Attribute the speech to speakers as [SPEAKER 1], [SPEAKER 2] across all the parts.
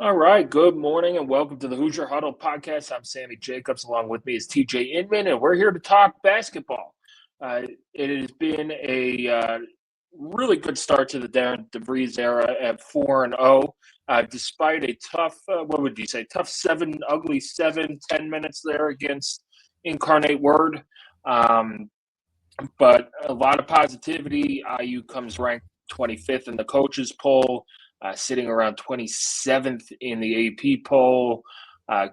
[SPEAKER 1] All right. Good morning and welcome to the Hoosier Huddle podcast. I'm Sammy Jacobs. Along with me is T.J. Inman, and we're here to talk basketball. It has been a really good start to the Darren DeVries era at 4-0, despite a tough, what would you say, tough ugly 7-10 minutes there against Incarnate Word. Um, but a lot of positivity. IU comes ranked 25th in the coaches poll, sitting around 27th in the AP poll. All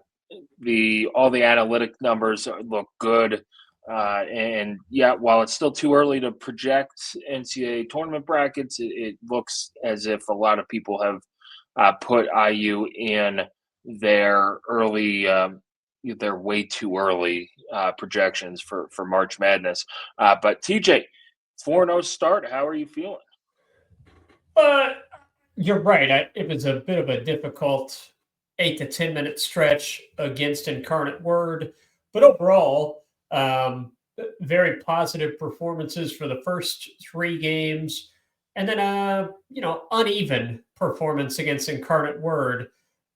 [SPEAKER 1] the analytic numbers look good. And yeah, while it's still too early to project NCAA tournament brackets, it looks as if a lot of people have put IU in their early they're way too early projections for March Madness. But TJ, 4-0 start. How are you feeling?
[SPEAKER 2] But you're right. It was a bit of a difficult 8 to 10 minute stretch against Incarnate Word, but overall, very positive performances for the first three games, and then uneven performance against Incarnate Word.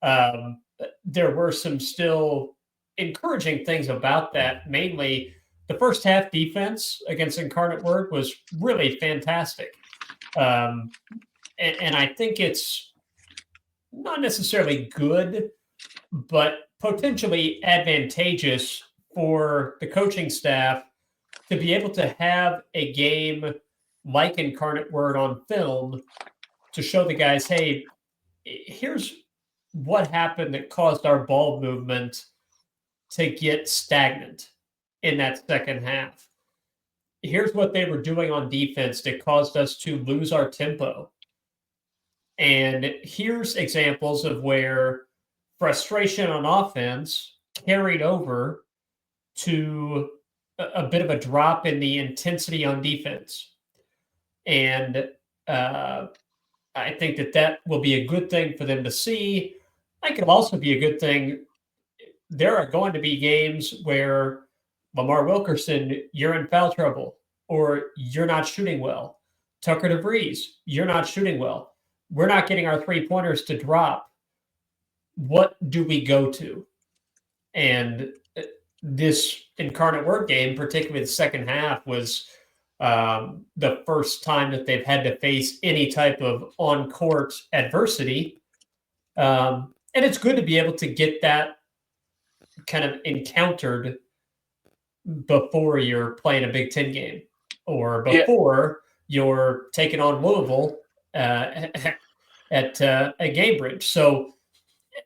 [SPEAKER 2] There were some still encouraging things about that. Mainly, the first half defense against Incarnate Word was really fantastic. Um, and I think it's not necessarily good, but potentially advantageous for the coaching staff to be able to have a game like Incarnate Word on film to show the guys, hey, here's what happened that caused our ball movement to get stagnant in that second half. Here's what they were doing on defense that caused us to lose our tempo. And here's examples of where frustration on offense carried over to a bit of a drop in the intensity on defense. And I think that will be a good thing for them to see. I think it'll also be a good thing. There are going to be games where Lamar Wilkerson, you're in foul trouble, or you're not shooting well. Tucker DeVries, you're not shooting well. We're not getting our 3-pointers to drop. What do we go to? And this Incarnate Word game, particularly the second half, was the first time that they've had to face any type of on-court adversity. And it's good to be able to get that kind of encountered before you're playing a Big Ten game or before you're taking on Louisville at Gamebridge. So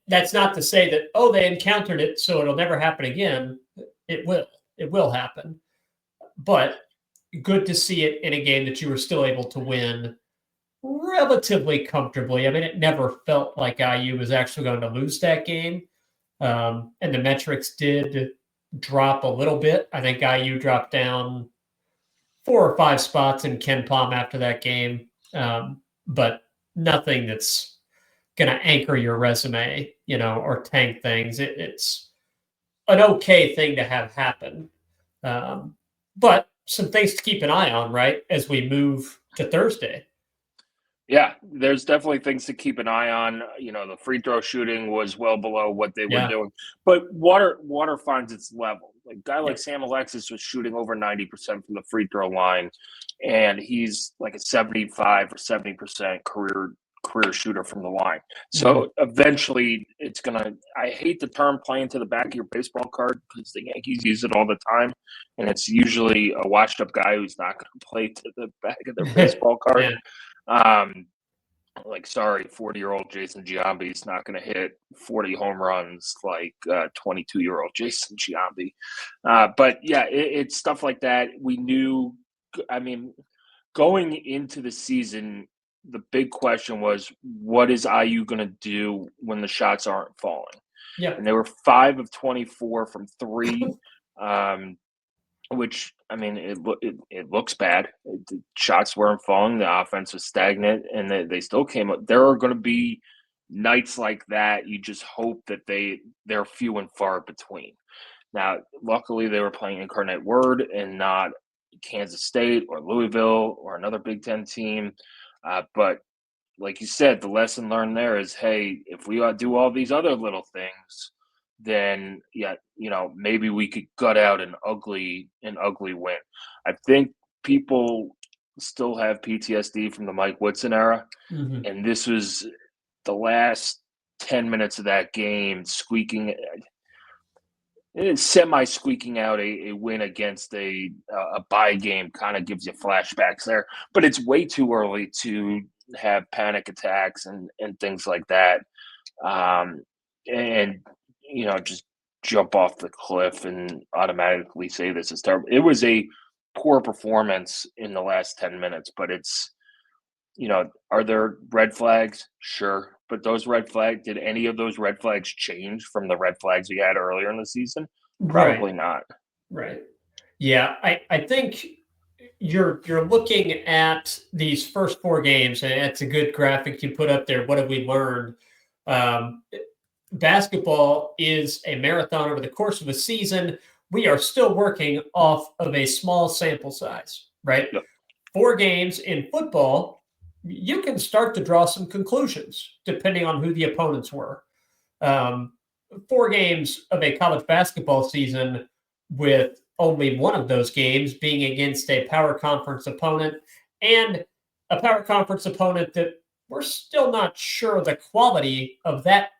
[SPEAKER 2] that's not to say that, they encountered it, so it'll never happen again. It will happen. But good to see it in a game that you were still able to win relatively comfortably. I mean, it never felt like IU was actually going to lose that game. And the metrics did drop a little bit. I think IU dropped down 4 or 5 spots in Ken Palm after that game. But nothing that's going to anchor your resume, or tank things. It's an okay thing to have happen. But some things to keep an eye on, right, as we move to Thursday.
[SPEAKER 1] Yeah, there's definitely things to keep an eye on. The free throw shooting was well below what they were doing, but water finds its level. Like guy like Sam Alexis was shooting over 90% from the free throw line, and he's like a 75 or 70% career shooter from the line. So eventually it's gonna, I hate the term playing to the back of your baseball card because the Yankees use it all the time, and it's usually a washed up guy who's not going to play to the back of their baseball card. Sorry, 40-year-old Jason Giambi's not going to hit 40 home runs like 22-year-old Jason Giambi. But yeah, it's stuff like that. We knew, going into the season, the big question was, what is IU going to do when the shots aren't falling?
[SPEAKER 2] Yeah.
[SPEAKER 1] And they were 5 of 24 from 3. Which, it looks bad. The shots weren't falling. The offense was stagnant, and they still came up. There are going to be nights like that. You just hope that they're few and far between. Now, luckily, they were playing Incarnate Word and not Kansas State or Louisville or another Big Ten team. But like you said, the lesson learned there is, hey, if we do all these other little things, then yeah, maybe we could gut out an ugly win. I think people still have PTSD from the Mike Woodson era, and this was the last 10 minutes of that game semi-squeaking out a win against a bye game. Kind of gives you flashbacks there, but it's way too early to have panic attacks and things like that, and just jump off the cliff and automatically say this is terrible. It was a poor performance in the last 10 minutes, but it's, are there red flags? Sure. But did any of those red flags change from the red flags we had earlier in the season? Probably not.
[SPEAKER 2] Right. Yeah, I think you're looking at these first 4 games, and it's a good graphic you put up there. What have we learned? Basketball is a marathon over the course of a season. We are still working off of a small sample size, right?
[SPEAKER 1] Yep.
[SPEAKER 2] 4 games in football, you can start to draw some conclusions depending on who the opponents were. 4 games of a college basketball season with only one of those games being against a power conference opponent, and a power conference opponent that we're still not sure the quality of that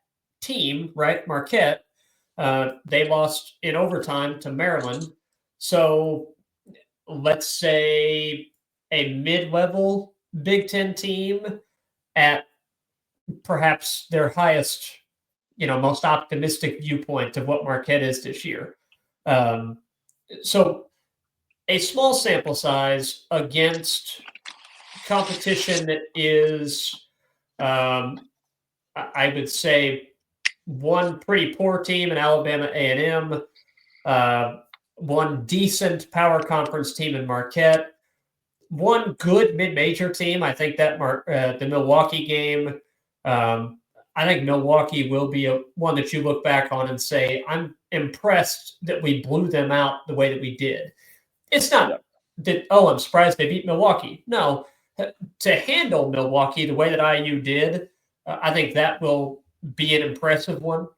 [SPEAKER 2] team, right? Marquette, they lost in overtime to Maryland. So let's say a mid-level Big Ten team at perhaps their highest, most optimistic viewpoint of what Marquette is this year. So a small sample size against competition that is, I would say, one pretty poor team in Alabama A&M, one decent power conference team in Marquette, one good mid-major team. I think that the Milwaukee game, I think Milwaukee will be one that you look back on and say, I'm impressed that we blew them out the way that we did. It's not that, I'm surprised they beat Milwaukee. No, to handle Milwaukee the way that IU did, I think that will be an impressive one.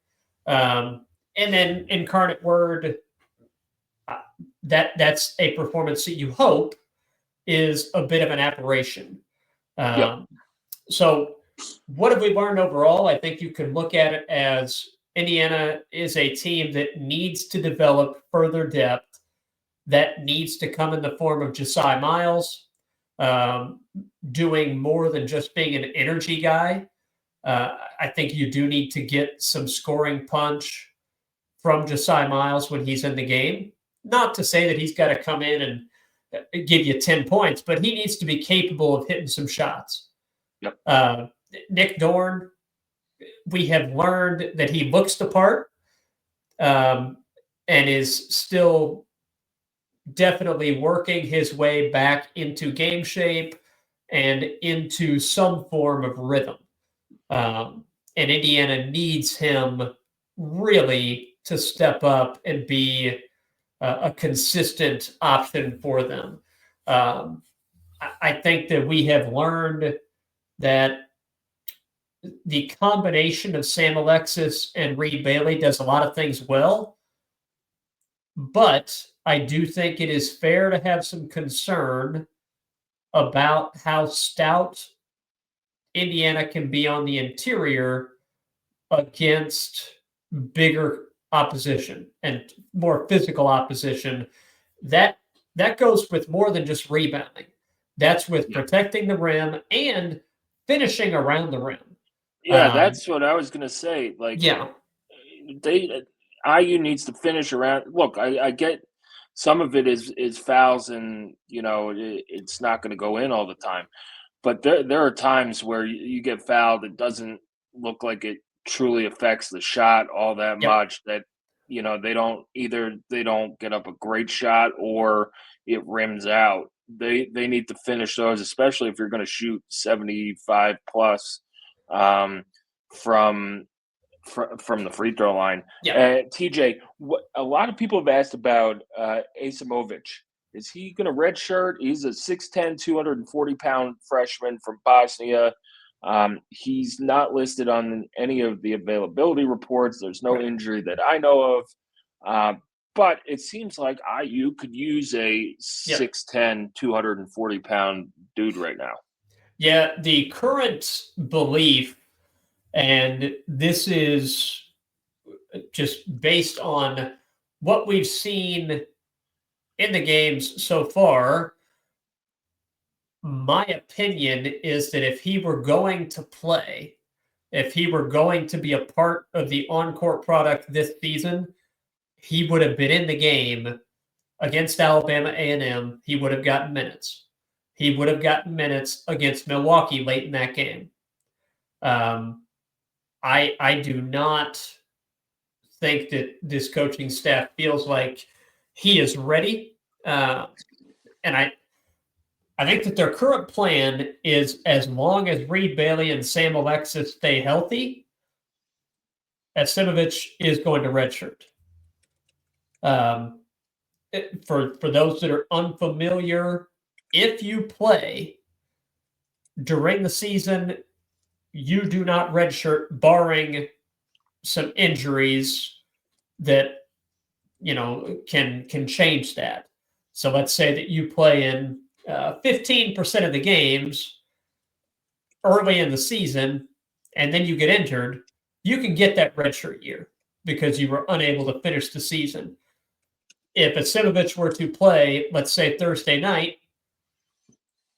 [SPEAKER 2] And then Incarnate Word, that's a performance that you hope is a bit of an aberration. So what have we learned overall? I think you can look at it as Indiana is a team that needs to develop further depth, that needs to come in the form of Josiah Miles, doing more than just being an energy guy. I think you do need to get some scoring punch from Josiah Miles when he's in the game. Not to say that he's got to come in and give you 10 points, but he needs to be capable of hitting some shots.
[SPEAKER 1] Yep.
[SPEAKER 2] Nick Dorn, we have learned that he looks the part, and is still definitely working his way back into game shape and into some form of rhythm. And Indiana needs him really to step up and be a consistent option for them. I think that we have learned that the combination of Sam Alexis and Reed Bailey does a lot of things well, but I do think it is fair to have some concern about how stout Indiana can be on the interior against bigger opposition and more physical opposition. That goes with more than just rebounding. That's with protecting the rim and finishing around the rim.
[SPEAKER 1] Yeah, that's what I was going to say. IU needs to finish around. Look, I get some of it is fouls, and it's not going to go in all the time. But there are times where you get fouled. It doesn't look like it truly affects the shot all that much. That they don't get up a great shot or it rims out. They need to finish those, especially if you're going to shoot 75 plus from the free throw line. TJ, a lot of people have asked about Asimovic. Is he going to redshirt? He's a 6'10", 240-pound freshman from Bosnia. He's not listed on any of the availability reports. There's no injury that I know of. But it seems like IU could use a 6'10", 240-pound dude right now.
[SPEAKER 2] Yeah, the current belief, and this is just based on what we've seen in the games so far, my opinion is that if he were going to play, if he were going to be a part of the on-court product this season, he would have been in the game against Alabama A&M. He would have gotten minutes. He would have gotten minutes against Milwaukee late in that game. I do not think that this coaching staff feels like he is ready. And I think that their current plan is, as long as Reed Bailey and Sam Alexis stay healthy, Asimovich is going to redshirt. For those that are unfamiliar, if you play during the season, you do not redshirt, barring some injuries that can change that. So let's say that you play in 15% of the games early in the season, and then you get injured, you can get that redshirt year because you were unable to finish the season. If Asimovich were to play, let's say Thursday night,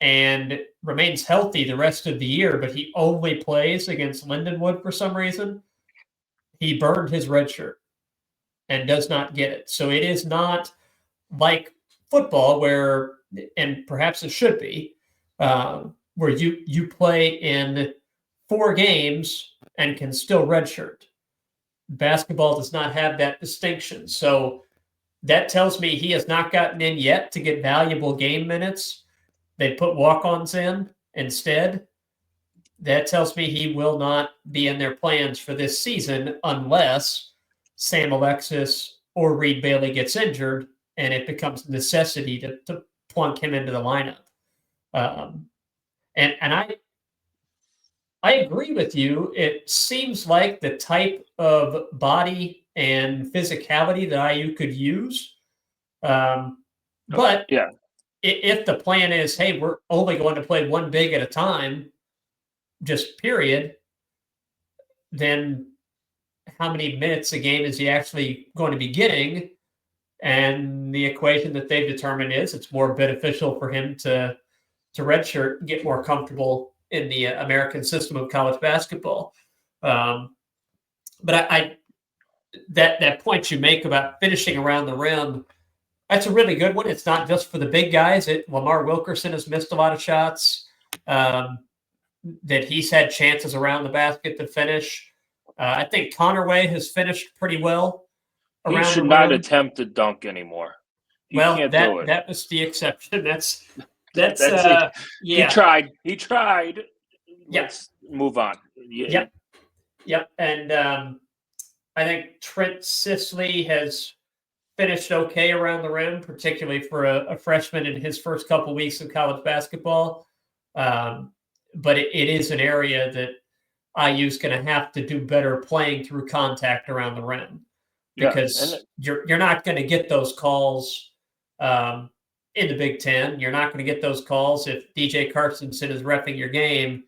[SPEAKER 2] and remains healthy the rest of the year, but he only plays against Lindenwood for some reason, he burned his red shirt and does not get it. So it is not like football where, and perhaps it should be, where you play in 4 games and can still redshirt. Basketball does not have that distinction. So that tells me he has not gotten in yet to get valuable game minutes. They put walk-ons in instead. That tells me he will not be in their plans for this season unless Sam Alexis or Reed Bailey gets injured and it becomes a necessity to plunk him into the lineup. And I agree with you. It seems like the type of body and physicality that IU could use. But
[SPEAKER 1] yeah,
[SPEAKER 2] if the plan is, hey, we're only going to play one big at a time, just period, then how many minutes a game is he actually going to be getting? And the equation that they've determined is it's more beneficial for him to redshirt and get more comfortable in the American system of college basketball. But that point you make about finishing around the rim, that's a really good one. It's not just for the big guys. Lamar Wilkerson has missed a lot of shots that he's had chances around the basket to finish. I think Connerway has finished pretty well around
[SPEAKER 1] he should
[SPEAKER 2] the
[SPEAKER 1] not
[SPEAKER 2] rim.
[SPEAKER 1] attempt to dunk anymore. He
[SPEAKER 2] Well,
[SPEAKER 1] can't do it.
[SPEAKER 2] that was the exception. That's
[SPEAKER 1] it.
[SPEAKER 2] Yeah.
[SPEAKER 1] He tried. Let's move on.
[SPEAKER 2] Yep. And I think Trent Sisley has finished okay around the rim, particularly for a freshman in his first couple weeks of college basketball. But it is an area that IU is going to have to do better playing through contact around the rim, because you're not going to get those calls in the Big Ten. You're not going to get those calls if DJ Carstensen is reffing your game.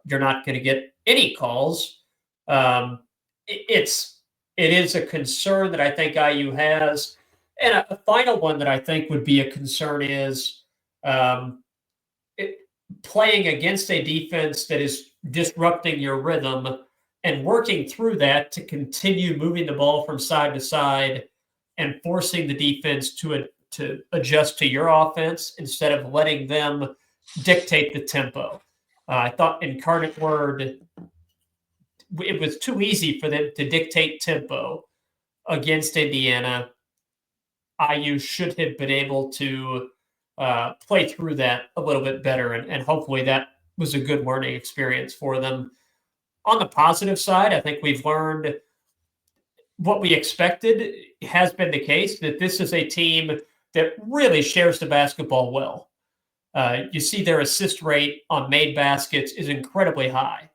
[SPEAKER 2] You're not going to get any calls. It is a concern that I think IU has. And a final one that I think would be a concern is playing against a defense that is disrupting your rhythm and working through that to continue moving the ball from side to side and forcing the defense to adjust to your offense instead of letting them dictate the tempo. I thought Incarnate Word, it was too easy for them to dictate tempo against Indiana. IU should have been able to play through that a little bit better, and hopefully that was a good learning experience for them. On the positive side, I think we've learned what we expected has been the case, that this is a team that really shares the basketball well. You see their assist rate on made baskets is incredibly high.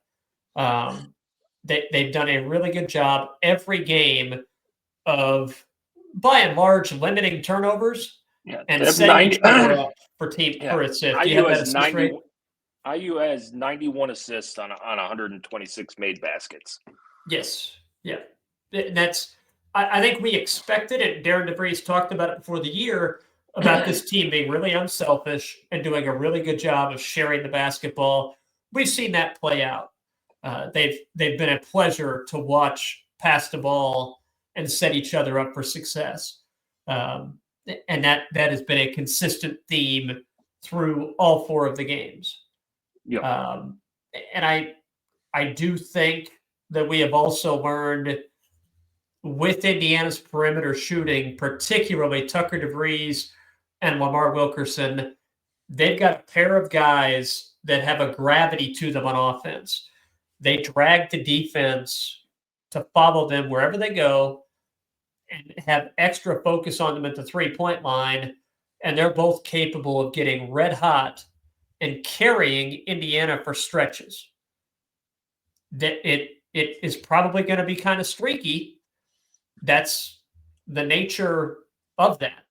[SPEAKER 2] They've done a really good job every game of, by and large, limiting turnovers and setting each other up for assists. Do you have that assist rate?
[SPEAKER 1] IU has 91 assists on 126 made baskets.
[SPEAKER 2] Yes. Yeah. That's, I think we expected it. Darren DeVries talked about it before the year about this team being really unselfish and doing a really good job of sharing the basketball. We've seen that play out. They've been a pleasure to watch pass the ball and set each other up for success. And that has been a consistent theme through all 4 of the games.
[SPEAKER 1] Yeah.
[SPEAKER 2] And I do think that we have also learned with Indiana's perimeter shooting, particularly Tucker DeVries and Lamar Wilkerson, they've got a pair of guys that have a gravity to them on offense. They drag the defense to follow them wherever they go and have extra focus on them at the 3-point line. And they're both capable of getting red hot and carrying Indiana for stretches. That it is probably going to be kind of streaky. That's the nature of that.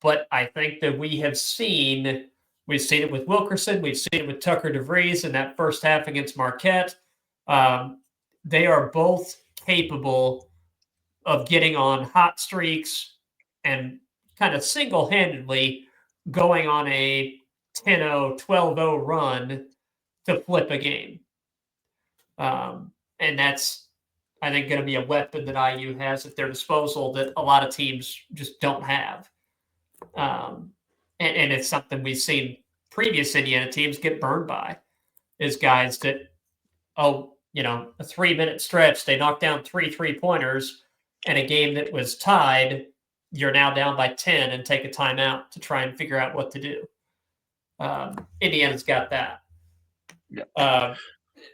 [SPEAKER 2] But I think that we've seen it with Wilkerson. We've seen it with Tucker DeVries in that first half against Marquette. They are both capable of getting on hot streaks and kind of single-handedly going on a 10-0, 12-0 run to flip a game. And that's, I think, going to be a weapon that IU has at their disposal that a lot of teams just don't have. And it's something we've seen previous Indiana teams get burned by, is guys that, a 3-minute stretch, they knock down 3 3-pointers, and a game that was tied, you're now down by 10 and take a timeout to try and figure out what to do. Indiana's got that.
[SPEAKER 1] Yeah.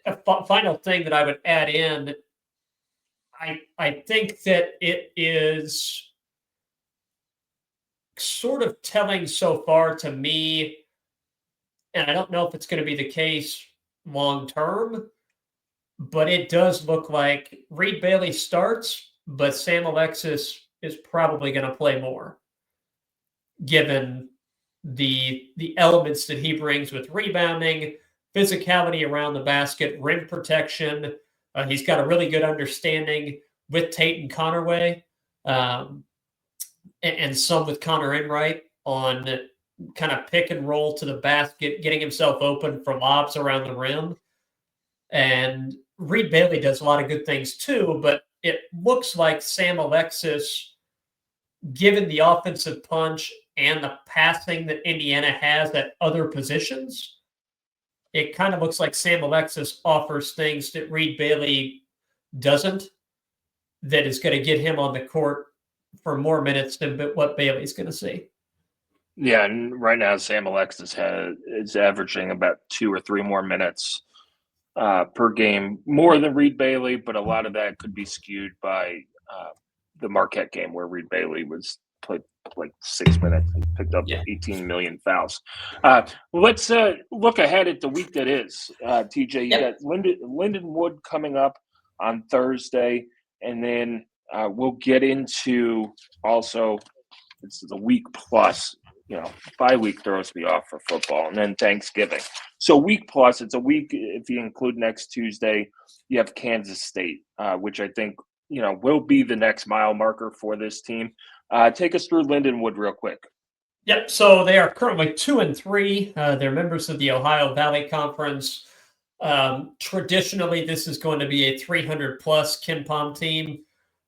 [SPEAKER 2] A final thing that I would add in, I think that it is sort of telling so far to me, and I don't know if it's going to be the case long term, but it does look like Reed Bailey starts, but Sam Alexis is probably going to play more, given the elements that he brings with rebounding, physicality around the basket, rim protection. He's got a really good understanding with Tate and Connerway, and some with Connor Enright on kind of pick and roll to the basket, getting himself open for lobs around the rim. And Reed Bailey does a lot of good things too, but it looks like Sam Alexis, given the offensive punch and the passing that Indiana has at other positions, it kind of looks like Sam Alexis offers things that Reed Bailey doesn't, that is going to get him on the court for more minutes than what Bailey's going to see.
[SPEAKER 1] Yeah, and right now Sam Alexis is averaging about 2 or 3 more minutes per game, more than Reed Bailey, but a lot of that could be skewed by the Marquette game where Reed Bailey played like 6 minutes and picked up 18 million fouls. Let's look ahead at the week that is. TJ, you got Lindenwood coming up on Thursday, and then we'll get into also it's the week plus. Bye week throws me off for football, and then Thanksgiving. So week plus, it's a week if you include next Tuesday, you have Kansas State, which I think will be the next mile marker for this team. Take us through Lindenwood real quick.
[SPEAKER 2] Yep. So they are currently 2-3. They're members of the Ohio Valley Conference. Traditionally, this is going to be a 300-plus KenPom team.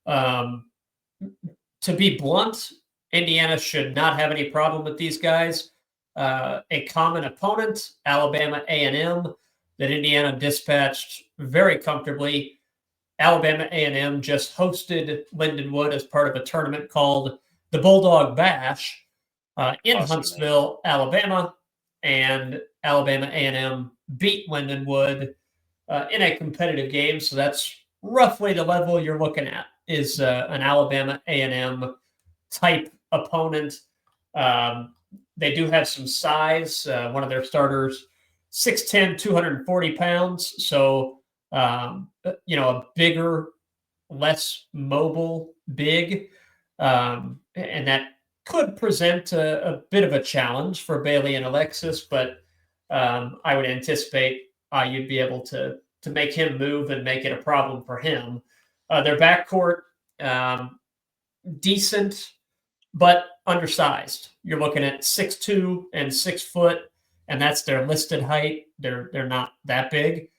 [SPEAKER 2] To be blunt, Indiana should not have any problem with these guys. A common opponent, Alabama A&M, that Indiana dispatched very comfortably. Alabama A&M just hosted Lindenwood as part of a tournament called the Bulldog Bash in Huntsville, Alabama, and Alabama A&M beat Lindenwood in a competitive game. So that's roughly the level you're looking at, is an Alabama A&M type opponent. They do have some size. One of their starters, 6'10", 240 pounds. So, a bigger, less mobile big. And that could present a bit of a challenge for Bailey and Alexis, but I would anticipate you'd be able to make him move and make it a problem for him. Their backcourt, decent, but undersized. You're looking at 6'2" and 6 foot, and that's their listed height. They're not that big.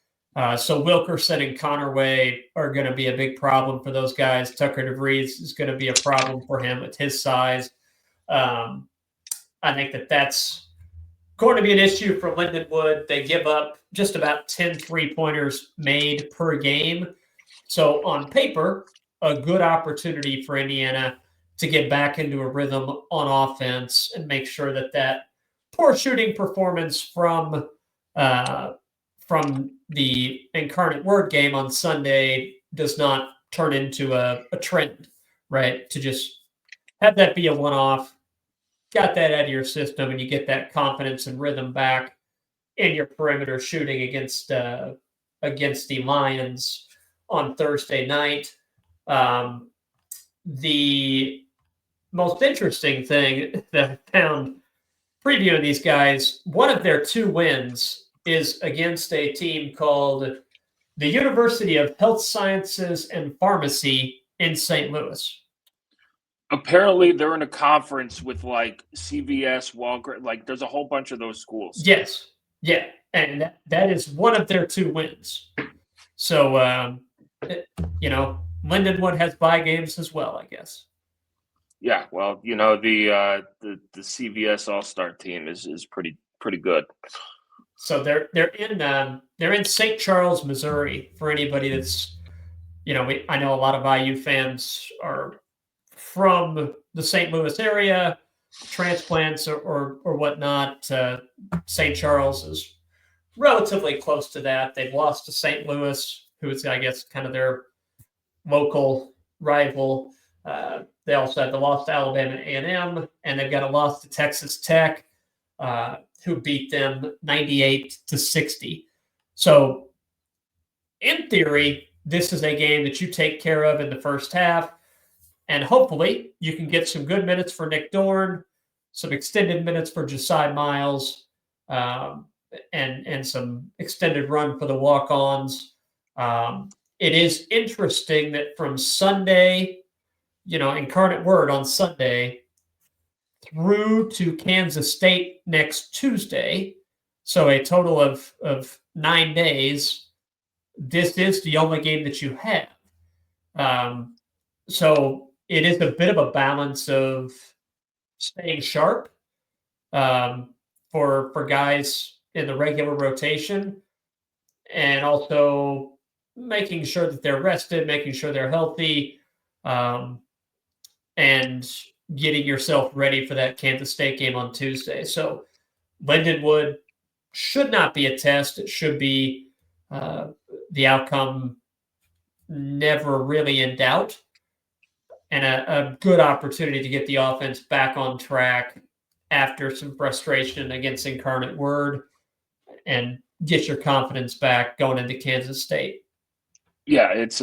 [SPEAKER 2] So Wilkerson and Connerway are going to be a big problem for those guys. Tucker DeVries is going to be a problem for him with his size. I think that's going to be an issue for Lindenwood. They give up just about 10 3-pointers made per game. So on paper, a good opportunity for Indiana to get back into a rhythm on offense and make sure that poor shooting performance from the Incarnate Word game on Sunday does not turn into a trend, right? To just have that be a one-off, got that out of your system, and you get that confidence and rhythm back in your perimeter shooting against the Lions on Thursday night. The most interesting thing that I found previewing these guys, one of their 2 wins is against a team called the University of Health Sciences and Pharmacy in St. Louis.
[SPEAKER 1] Apparently, they're in a conference with like CVS, Walgreens. Like, there's a whole bunch of those schools.
[SPEAKER 2] Yes, yeah, and that is one of their 2 wins. So, Lindenwood has bye games as well, I guess.
[SPEAKER 1] Yeah, well, the CVS All-Star team is pretty good.
[SPEAKER 2] So they're in St. Charles, Missouri. For anybody that's, I know a lot of IU fans are from the St. Louis area, transplants or whatnot. St. Charles is relatively close to that. They've lost to St. Louis, who is, I guess, kind of their local rival. They also had the loss to Alabama A&M, and they've got a loss to Texas Tech, who beat them 98-60. So, in theory, this is a game that you take care of in the first half, and hopefully you can get some good minutes for Nick Dorn, some extended minutes for Josiah Miles, and some extended run for the walk-ons. It is interesting that from Sunday, Incarnate Word on Sunday through to Kansas State next Tuesday, so a total of 9 days, this is the only game that you have. So it is a bit of a balance of staying sharp for guys in the regular rotation, and also making sure that they're rested, making sure they're healthy, and getting yourself ready for that Kansas State game on Tuesday. So Lindenwood should not be a test. It should be the outcome never really in doubt, and a good opportunity to get the offense back on track after some frustration against Incarnate Word and get your confidence back going into Kansas State.
[SPEAKER 1] Yeah, it's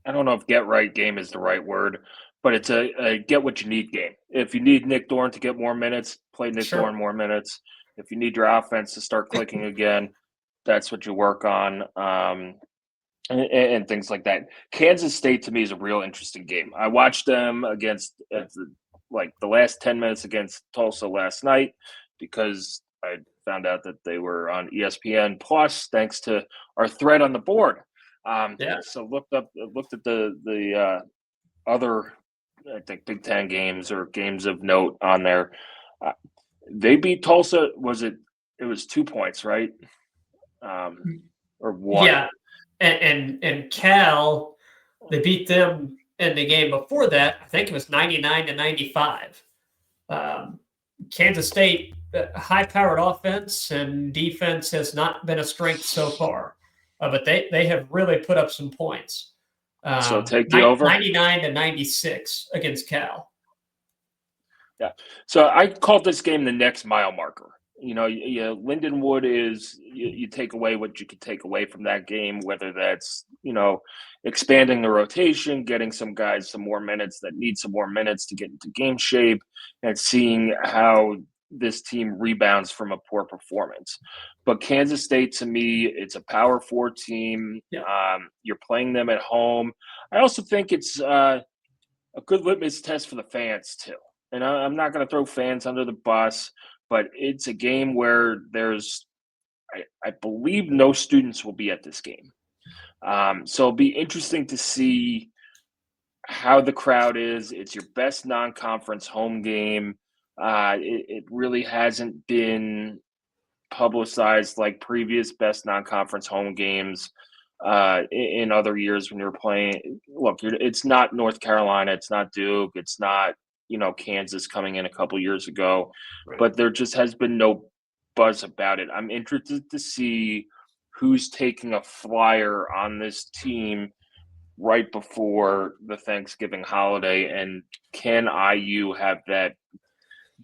[SPEAKER 1] I don't know if get right game is the right word, but it's a get what you need game. If you need Nick Dorn to get more minutes, play Nick Dorn more minutes. If you need your offense to start clicking again, that's what you work on, and things like that. Kansas State to me is a real interesting game. I watched them against the last 10 minutes against Tulsa last night because I found out that they were on ESPN Plus thanks to our thread on the board. So looked at the other, I think, Big Ten games or games of note on there. They beat Tulsa. It was 2 points, right? Or one?
[SPEAKER 2] Yeah, and Cal, they beat them in the game before that. I think it was 99-95. Kansas State, high-powered offense and defense has not been a strength so far. But they have really put up some points.
[SPEAKER 1] So take the over?
[SPEAKER 2] 99-96 against Cal.
[SPEAKER 1] Yeah. So I called this game the next mile marker. Lindenwood is you take away what you could take away from that game, whether that's, expanding the rotation, getting some guys some more minutes that need some more minutes to get into game shape, and seeing how this team rebounds from a poor performance. But Kansas State, to me, it's a Power 4 team.
[SPEAKER 2] Yeah.
[SPEAKER 1] You're playing them at home. I also think it's a good litmus test for the fans, too. And I'm not going to throw fans under the bus, but it's a game where I believe no students will be at this game. So it'll be interesting to see how the crowd is. It's your best non-conference home game. It really hasn't been publicized like previous best non-conference home games in other years when you're playing. Look, it's not North Carolina, it's not Duke, it's not Kansas coming in a couple years ago,
[SPEAKER 2] Right.
[SPEAKER 1] but there just has been no buzz about it. I'm interested to see who's taking a flyer on this team right before the Thanksgiving holiday, and can IU have that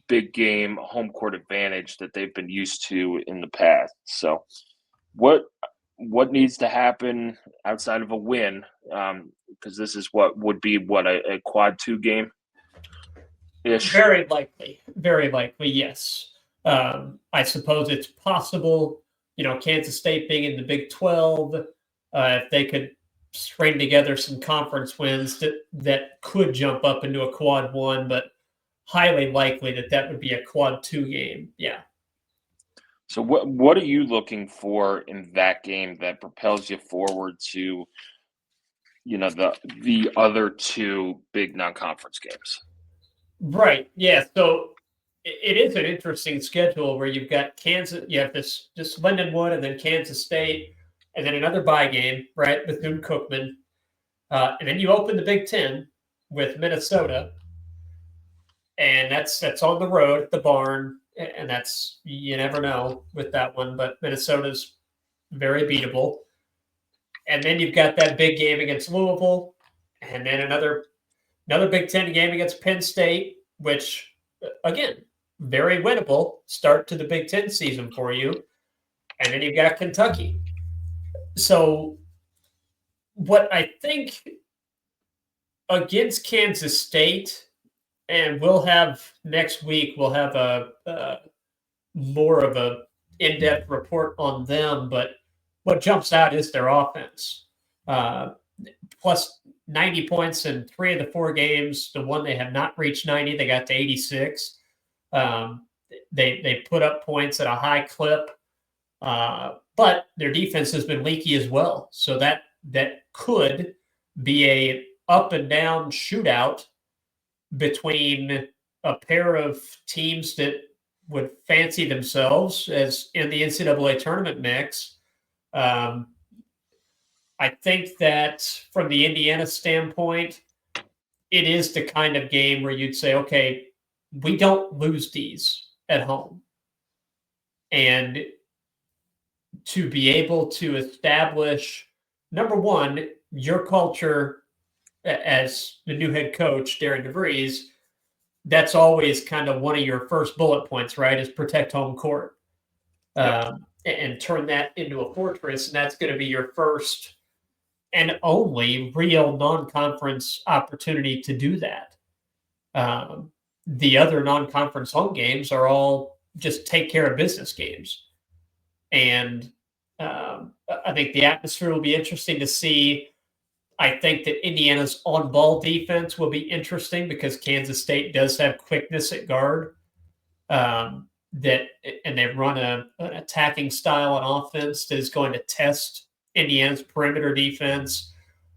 [SPEAKER 1] big game home court advantage that they've been used to in the past? So what needs to happen outside of a win? Because this is what would be a quad 2 game ish.
[SPEAKER 2] Very likely, yes. I suppose it's possible, Kansas State being in the Big 12, if they could string together some conference wins that could jump up into a quad 1, but highly likely that would be a quad 2 game. Yeah.
[SPEAKER 1] So what are you looking for in that game that propels you forward to, the other 2 big non-conference games?
[SPEAKER 2] Right. Yeah. So it is an interesting schedule where you've got Kansas, you have this Lindenwood, and then Kansas State, and then another bye game, right, with Cookman. And then you open the Big Ten with Minnesota, and that's on the road at the barn, and that's, you never know with that one, but Minnesota's very beatable. And then you've got that big game against Louisville, and then another Big Ten game against Penn State, which, again, very winnable start to the Big Ten season for you. And then you've got Kentucky. So what I think against Kansas State, and next week, we'll have a more of a in-depth report on them, but what jumps out is their offense. Plus 90 points in 3 of the 4 games. The one they have not reached 90, they got to 86. They put up points at a high clip, but their defense has been leaky as well. So that could be a up and down shootout between a pair of teams that would fancy themselves as in the NCAA tournament mix. I think that from the Indiana standpoint, it is the kind of game where you'd say, okay, we don't lose these at home. And to be able to establish, number one, your culture as the new head coach, Darren DeVries, that's always kind of one of your first bullet points, right, is protect home court. And turn that into a fortress. And that's going to be your first and only real non-conference opportunity to do that. The other non-conference home games are all just take care of business games. And I think the atmosphere will be interesting to see. I think that Indiana's on-ball defense will be interesting because Kansas State does have quickness at guard. And they run an attacking style on offense that is going to test Indiana's perimeter defense,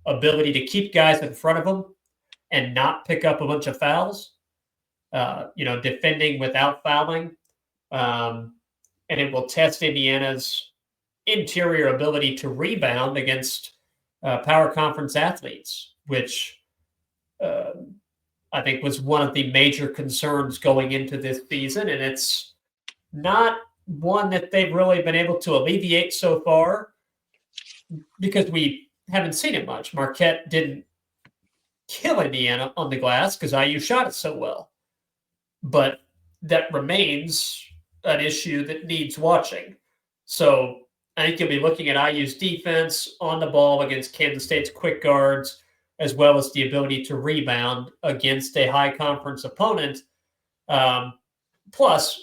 [SPEAKER 2] ability to keep guys in front of them and not pick up a bunch of fouls, defending without fouling. And it will test Indiana's interior ability to rebound against power conference athletes, which I think was one of the major concerns going into this season. And it's not one that they've really been able to alleviate so far because we haven't seen it much. Marquette didn't kill Indiana on the glass because IU shot it so well. but that remains an issue that needs watching. So I think you'll be looking at IU's defense on the ball against Kansas State's quick guards, as well as the ability to rebound against a high conference opponent. Plus,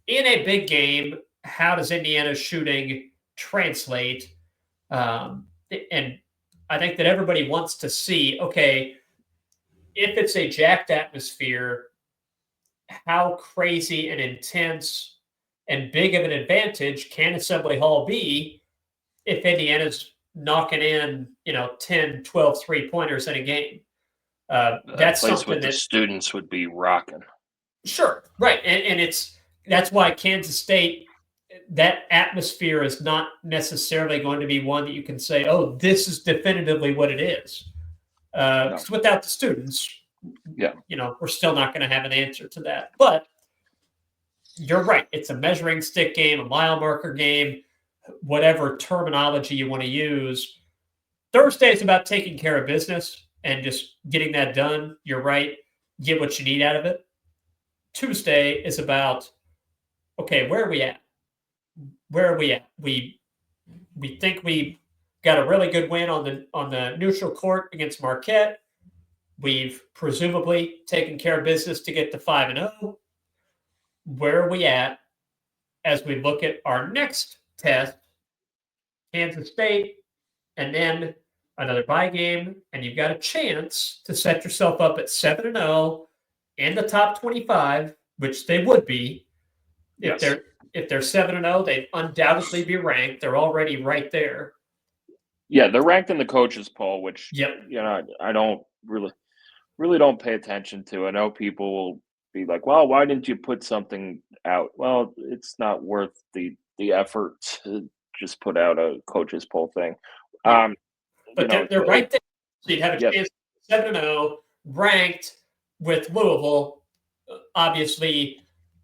[SPEAKER 2] in a big game, how does Indiana's shooting translate? And I think that everybody wants to see, okay, if it's a jacked atmosphere, how crazy and intense and big of an advantage can Assembly Hall be if Indiana's knocking in, 10, 12 three-pointers in a game? That's
[SPEAKER 1] place
[SPEAKER 2] something
[SPEAKER 1] with the
[SPEAKER 2] that
[SPEAKER 1] students would be rocking.
[SPEAKER 2] Sure, right, and that's why Kansas State, that atmosphere is not necessarily going to be one that you can say, oh, this is definitively what it is. Because without the students, we're still not going to have an answer to that. But you're right. It's a measuring stick game, a mile marker game, whatever terminology you want to use. Thursday is about taking care of business and just getting that done. You're right. Get what you need out of it. Tuesday is about, okay, where are we at? Where are we at? We think we got a really good win on the neutral court against Marquette. We've presumably taken care of business to get to 5-0. Where are we at as we look at our next test, Kansas State, and then another bye game, and you've got a chance to set yourself up at 7-0 in the top 25, which they would be. If they're 7-0, they'd undoubtedly be ranked. They're already right there.
[SPEAKER 1] Yeah, they're ranked in the coaches poll, which I don't really don't pay attention to. I know people will be like, well, why didn't you put something out? Well, it's not worth the effort to just put out a coaches poll thing.
[SPEAKER 2] But they're right there. So you'd have a chance 7-0, ranked with Louisville. Obviously,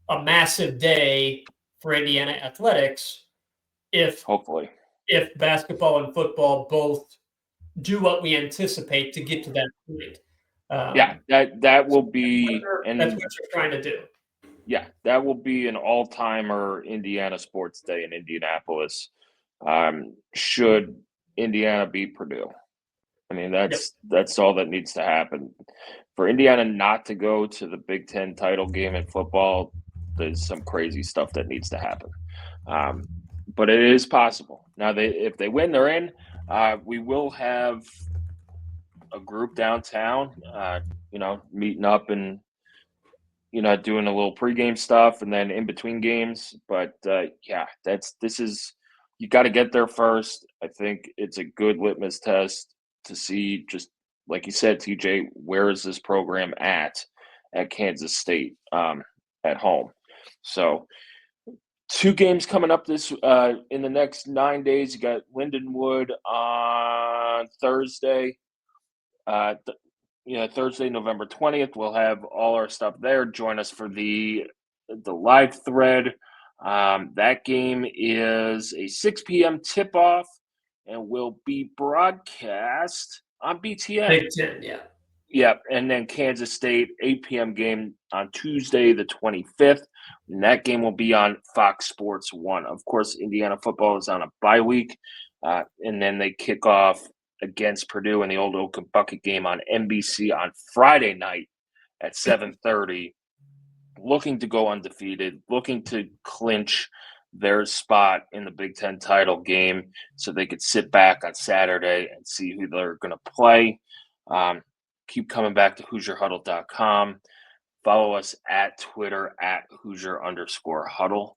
[SPEAKER 2] a massive day for Indiana athletics if basketball and football both do what we anticipate to get to that point.
[SPEAKER 1] That will be, and
[SPEAKER 2] that's what you're trying to do.
[SPEAKER 1] Yeah, that will be an all-timer Indiana sports day in Indianapolis. Should Indiana beat Purdue? I mean, that's all that needs to happen. For Indiana not to go to the Big Ten title game in football, there's some crazy stuff that needs to happen. But it is possible. Now, if they win, they're in. We will have a group downtown, meeting up and, doing a little pregame stuff and then in between games. But, you got to get there first. I think it's a good litmus test to see, just like you said, TJ, where is this program at Kansas State at home? So 2 games coming up this in the next 9 days. You got Lindenwood on Thursday. Thursday, November 20th. We'll have all our stuff there. Join us for the live thread. That game is a 6 p.m. tip-off and will be broadcast on BTN.
[SPEAKER 2] Big Ten, yeah.
[SPEAKER 1] Yep, and then Kansas State, 8 p.m. game on Tuesday, the 25th. And that game will be on Fox Sports 1. Of course, Indiana football is on a bye week, and then they kick off against Purdue in the old Oak Bucket game on NBC on Friday night at 7:30. Looking to go undefeated, looking to clinch their spot in the Big Ten title game so they could sit back on Saturday and see who they're going to play. Keep coming back to HoosierHuddle.com. Follow us at Twitter at Hoosier_Huddle.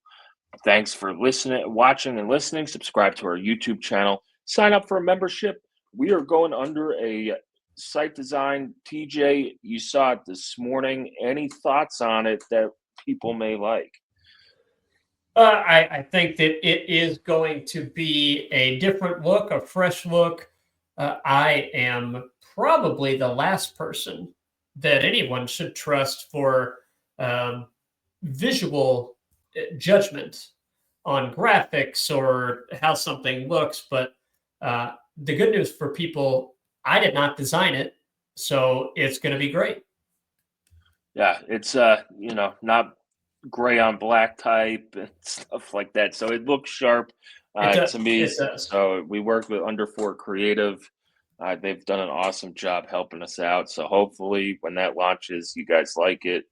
[SPEAKER 1] Thanks for watching and listening. Subscribe to our YouTube channel. Sign up for a membership. We are going under a site design. TJ, you saw it this morning. Any thoughts on it that people may like?
[SPEAKER 2] I think that it is going to be a different look, a fresh look. I am probably the last person that anyone should trust for visual judgment on graphics or how something looks. But the good news for people, I did not design it, so it's going to be great.
[SPEAKER 1] Yeah, it's not gray on black type and stuff like that. So it looks sharp
[SPEAKER 2] It does.
[SPEAKER 1] to me.
[SPEAKER 2] It does.
[SPEAKER 1] So we work with Underfour Creative. They've done an awesome job helping us out. So hopefully, when that launches, you guys like it.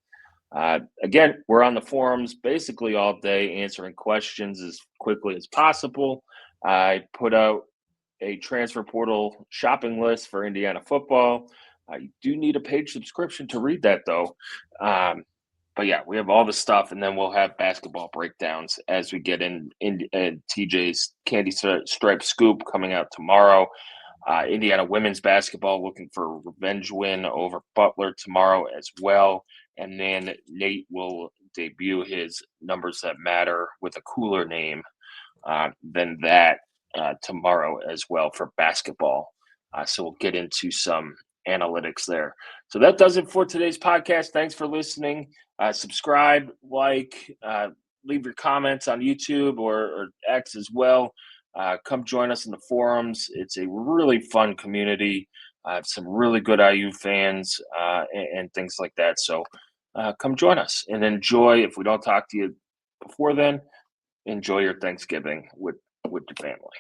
[SPEAKER 1] Again, we're on the forums basically all day answering questions as quickly as possible. I put out a transfer portal shopping list for Indiana football. You do need a paid subscription to read that, though. Um, but yeah, we have all the stuff, and then we'll have basketball breakdowns as we get in TJ's Candy Stripe Scoop coming out tomorrow. Indiana women's basketball looking for a revenge win over Butler tomorrow as well. And then Nate will debut his Numbers That Matter with a cooler name than that tomorrow as well for basketball. So we'll get into some analytics there. So that does it for today's podcast. Thanks for listening. Subscribe, leave your comments on YouTube or X as well. Come join us in the forums. It's a really fun community. I have some really good IU fans and things like that. So come join us and enjoy. If we don't talk to you before then, enjoy your Thanksgiving with your family.